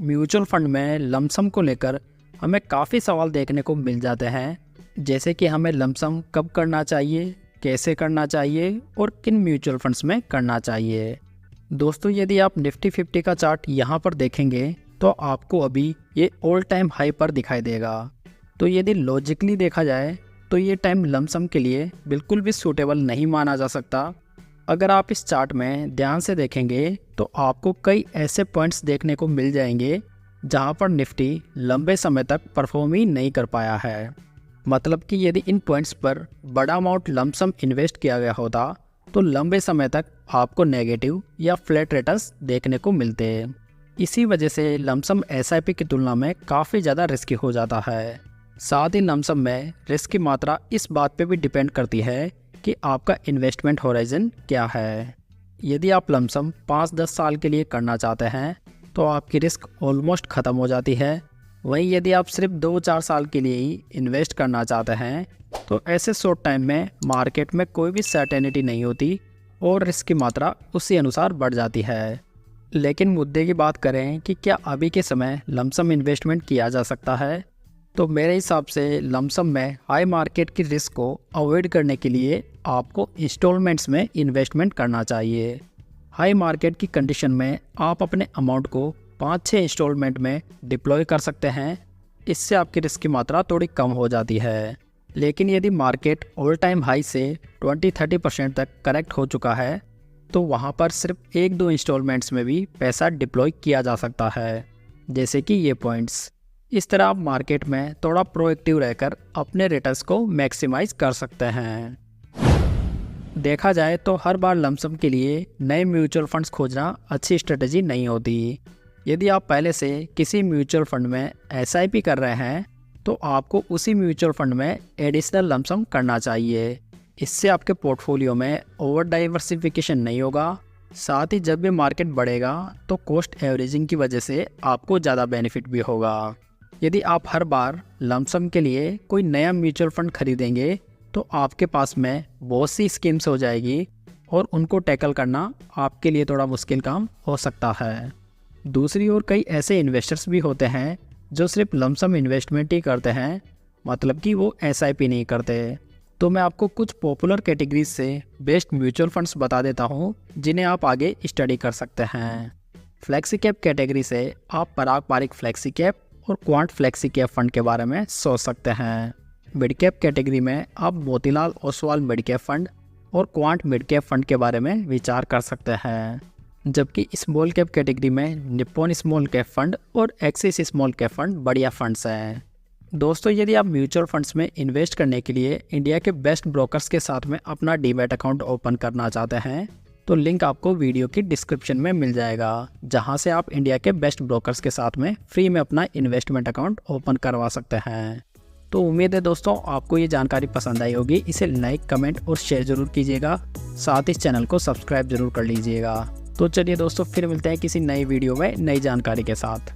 Mutual fund में lump sum को लेकर हमें काफ़ी सवाल देखने को मिल जाते हैं, जैसे कि हमें लमसम कब करना चाहिए, कैसे करना चाहिए और किन म्यूचुअल फंड्स में करना चाहिए। दोस्तों, यदि आप निफ्टी 50 का चार्ट यहाँ पर देखेंगे तो आपको अभी ये ऑल टाइम हाई पर दिखाई देगा। तो यदि लॉजिकली देखा जाए तो ये टाइम लमसम के लिए बिल्कुल भी सूटेबल नहीं माना जा सकता। अगर आप इस चार्ट में ध्यान से देखेंगे तो आपको कई ऐसे पॉइंट्स देखने को मिल जाएंगे जहां पर निफ्टी लंबे समय तक परफॉर्म ही नहीं कर पाया है। मतलब कि यदि इन पॉइंट्स पर बड़ा अमाउंट लमसम इन्वेस्ट किया गया होता तो लंबे समय तक आपको नेगेटिव या फ्लैट रिटर्न्स देखने को मिलते हैं। इसी वजह से लमसम एसआईपी की तुलना में काफ़ी ज़्यादा रिस्की हो जाता है। साथ ही लमसम में रिस्क की मात्रा इस बात पे भी डिपेंड करती है कि आपका इन्वेस्टमेंट होराइजन क्या है। यदि आप लमसम 5-10 साल के लिए करना चाहते हैं तो आपकी रिस्क ऑलमोस्ट ख़त्म हो जाती है। वहीं यदि आप सिर्फ 2-4 साल के लिए ही इन्वेस्ट करना चाहते हैं तो ऐसे शॉर्ट टाइम में मार्केट में कोई भी सर्टेनिटी नहीं होती और रिस्क की मात्रा उसी अनुसार बढ़ जाती है। लेकिन मुद्दे की बात करें कि क्या अभी के समय लमसम इन्वेस्टमेंट किया जा सकता है, तो मेरे हिसाब से लमसम में हाई मार्केट की रिस्क को अवॉइड करने के लिए आपको इंस्टॉलमेंट्स में इन्वेस्टमेंट करना चाहिए। हाई मार्केट की कंडीशन में आप अपने अमाउंट को 5-6 इंस्टॉलमेंट में डिप्लॉय कर सकते हैं। इससे आपकी रिस्क की मात्रा थोड़ी कम हो जाती है। लेकिन यदि मार्केट ऑल टाइम हाई से 20-30% तक करेक्ट हो चुका है तो वहाँ पर सिर्फ 1-2 इंस्टॉलमेंट्स में भी पैसा डिप्लॉय किया जा सकता है, जैसे कि ये पॉइंट्स। इस तरह आप मार्केट में थोड़ा प्रोएक्टिव रहकर अपने रिटर्न्स को मैक्सिमाइज कर सकते हैं। देखा जाए तो हर बार लमसम के लिए नए म्यूचुअल फंड्स खोजना अच्छी स्ट्रेटजी नहीं होती। यदि आप पहले से किसी म्यूचुअल फंड में एसआईपी कर रहे हैं तो आपको उसी म्यूचुअल फंड में एडिशनल लमसम करना चाहिए। इससे आपके पोर्टफोलियो में ओवर डाइवर्सिफिकेशन नहीं होगा। साथ ही जब भी मार्केट बढ़ेगा तो कॉस्ट एवरेजिंग की वजह से आपको ज़्यादा बेनिफिट भी होगा। यदि आप हर बार लमसम के लिए कोई नया म्यूचुअल फंड खरीदेंगे तो आपके पास में बहुत सी स्कीम्स हो जाएगी और उनको टैकल करना आपके लिए थोड़ा मुश्किल काम हो सकता है। दूसरी ओर कई ऐसे इन्वेस्टर्स भी होते हैं जो सिर्फ लमसम इन्वेस्टमेंट ही करते हैं, मतलब कि वो एसआईपी नहीं करते। तो मैं आपको कुछ पॉपुलर कैटेगरीज से बेस्ट म्यूचुअल फंड्स बता देता हूँ जिन्हें आप आगे स्टडी कर सकते हैं। फ्लेक्सी कैप कैटेगरी से आप पराग पारिक फ्लेक्सी कैप और क्वांट फ्लेक्सी कैप फंड के बारे में सोच सकते हैं। मिड कैप कैटेगरी में आप Motilal Oswal mid cap fund और क्वांट मिड कैप फंड के बारे में विचार कर सकते हैं। जबकि स्मॉल कैप कैटेगरी में निप्पॉन स्मॉल कैप फंड और एक्सिस स्मॉल कैप फंड बढ़िया फंड्स हैं। दोस्तों, यदि आप म्यूचुअल फंड्स में इन्वेस्ट करने के लिए इंडिया के बेस्ट ब्रोकर्स के साथ में अपना डीमैट अकाउंट ओपन करना चाहते हैं तो लिंक आपको वीडियो की डिस्क्रिप्शन में मिल जाएगा, जहां से आप इंडिया के बेस्ट ब्रोकर्स के साथ में फ्री में अपना इन्वेस्टमेंट अकाउंट ओपन करवा सकते हैं। तो उम्मीद है दोस्तों आपको ये जानकारी पसंद आई होगी। इसे लाइक, कमेंट और शेयर जरूर कीजिएगा। साथ ही इस चैनल को सब्सक्राइब जरूर कर लीजिएगा। तो चलिए दोस्तों, फिर मिलते हैं किसी नई वीडियो में नई जानकारी के साथ।